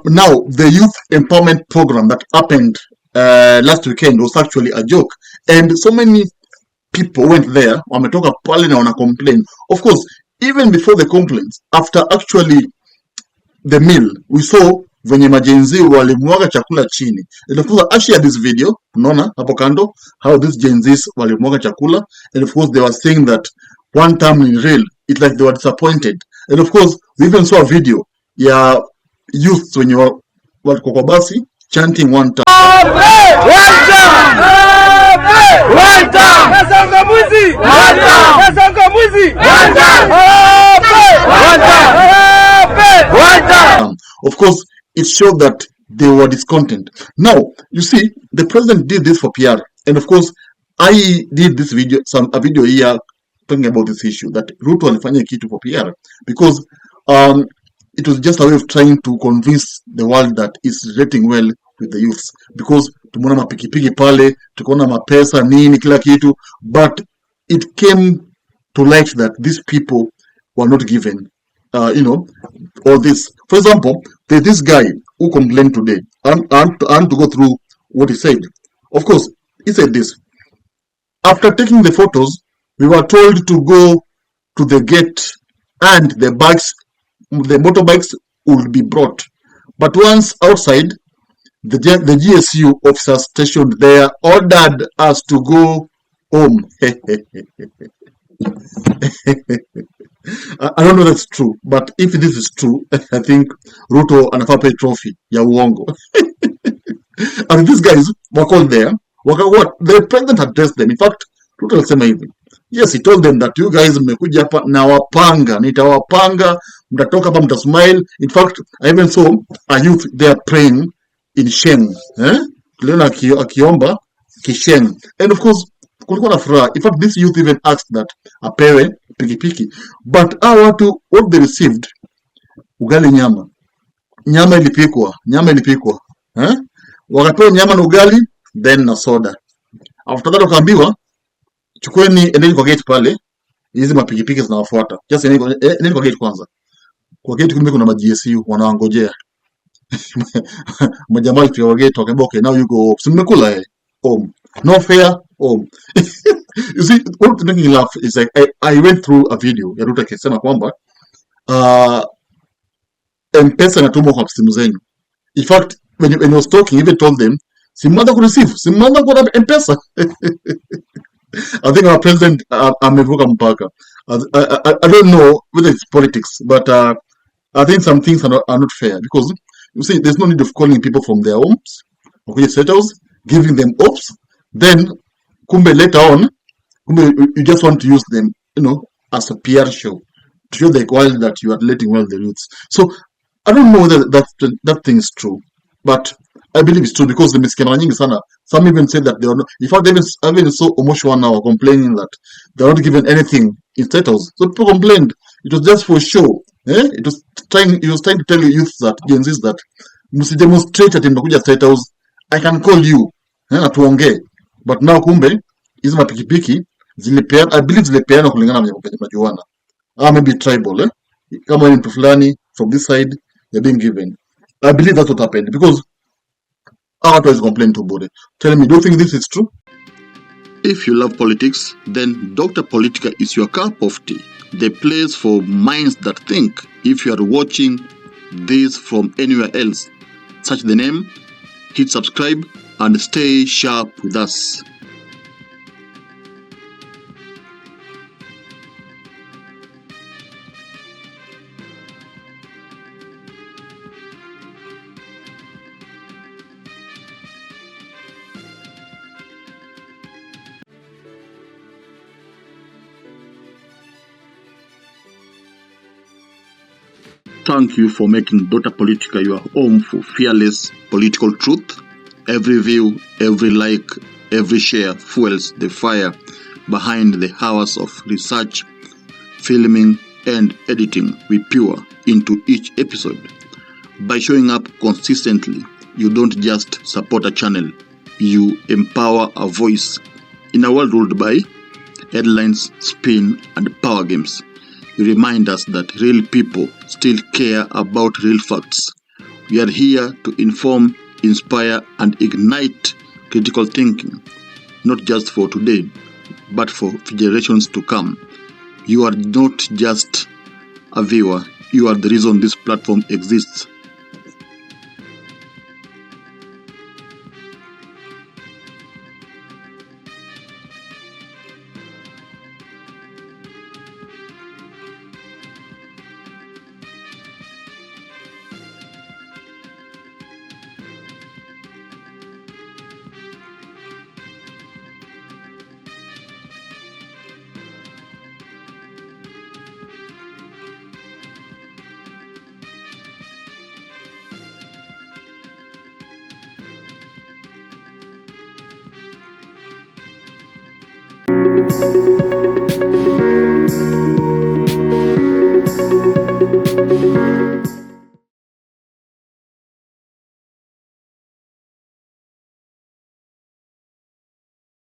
now the youth empowerment program that happened last weekend was actually a joke, and so many people went there, wametoka pale na wana complain. Of course, even before the complaints, after actually the meal, we saw venye majenzi walimwaga chakula chini. And of course, I shared this video, unaona hapo kando, how these Genzis walimwaga chakula, and of course they were saying that one time in real, it's like they were disappointed. And of course, we even saw a video ya youth wenye walikuwa kwa basi chanting one time. Of course, it showed that they were discontent. Now, you see, the president did this for PR, and of course, I did this video, a video here talking about this issue that Ruto alifanya kitu for PR because it was just a way of trying to convince the world that it's rating well with the youths, because tumeona mapikipiki pale, tukaona mapesa nini kila kitu, but it came to light that these people were not given all this. For example, there's this guy who complained today. I want to go through what he said. Of course, he said this: after taking the photos, we were told to go to the gate and the motorbikes would be brought. But once outside, the GSU officers stationed there ordered us to go home. I don't know if that's true, but if this is true, I think Ruto anafaa pay trophy ya uongo. And these guys were called there. What the president addressed them. In fact, Ruto alisema hivi. Yes, he told them that you guys mmekuja hapa na wapanga, nitawapanga, mtatoka hapa mtasmile. In fact, I even saw a youth there praying in Sheng. Tuliona akiomba kisheng. And of course, kulikuwa na furaha. In fact, this youth even asked that apewe pikipiki. But what they received, ugali nyama. Nyama ilipikwa. Wakapewa nyama na ugali, then na soda. After that wakaambiwa, chukueni endeni kwa gate pale, hizi mapikipiki zinawafuata. Just endeni kwa gate kwanza. Kwa gate kumbe kuna ma-GSU wanawangojea. Majamaa kwa gate wakaambia, okay, now you go. So mmekula home. No fare, home. You see, what making me laugh is like I went through a video ya Ruto akisema kwamba M-Pesa inatumwa kwa simu zenu. In fact, when he was talking, he even told them, simanda ku receive, simanda ku M-Pesa. I think our president amevuka mpaka. I don't know whether it's politics, but I think some things are not fair, because you see, there's no need of calling people from their homes, okay, settles, giving them hopes, then kumbe later on, you just want to use them, as a PR show to show the world that you are letting well the youths. So I don't know whether that thing is true, but I believe it's true, because the miskena nyingi sana. Some even said that they are not. In fact, even so emotional now, complaining that they are not given anything in status. So people complained it was just for show. It was trying to tell you youth that Genz that must demonstrate at imekuja status. I can call you, atuongee. But now kumbe hizo mapikipiki zilipeana, I believe zilipeana kulingana na majuana. Maybe tribal, kama ni mtu fulani from this side they're being given. I believe that's what happened, because watu is complain to body. Tell me, do you think this is true? If you love politics, then Dr. Politica is your cup of tea. The place for minds that think. If you are watching this from anywhere else, search the name, hit subscribe, and stay sharp with us. Thank you for making Dr. Politica your home for fearless political truth. Every view, every like, every share fuels the fire behind the hours of research, filming, and editing we pour into each episode. By showing up consistently, you don't just support a channel, you empower a voice. In a world ruled by headlines, spin, and power games, you remind us that real people still care about real facts. We are here to inform, inspire, and ignite critical thinking, not just for today, but for generations to come. You are not just a viewer, you are the reason this platform exists.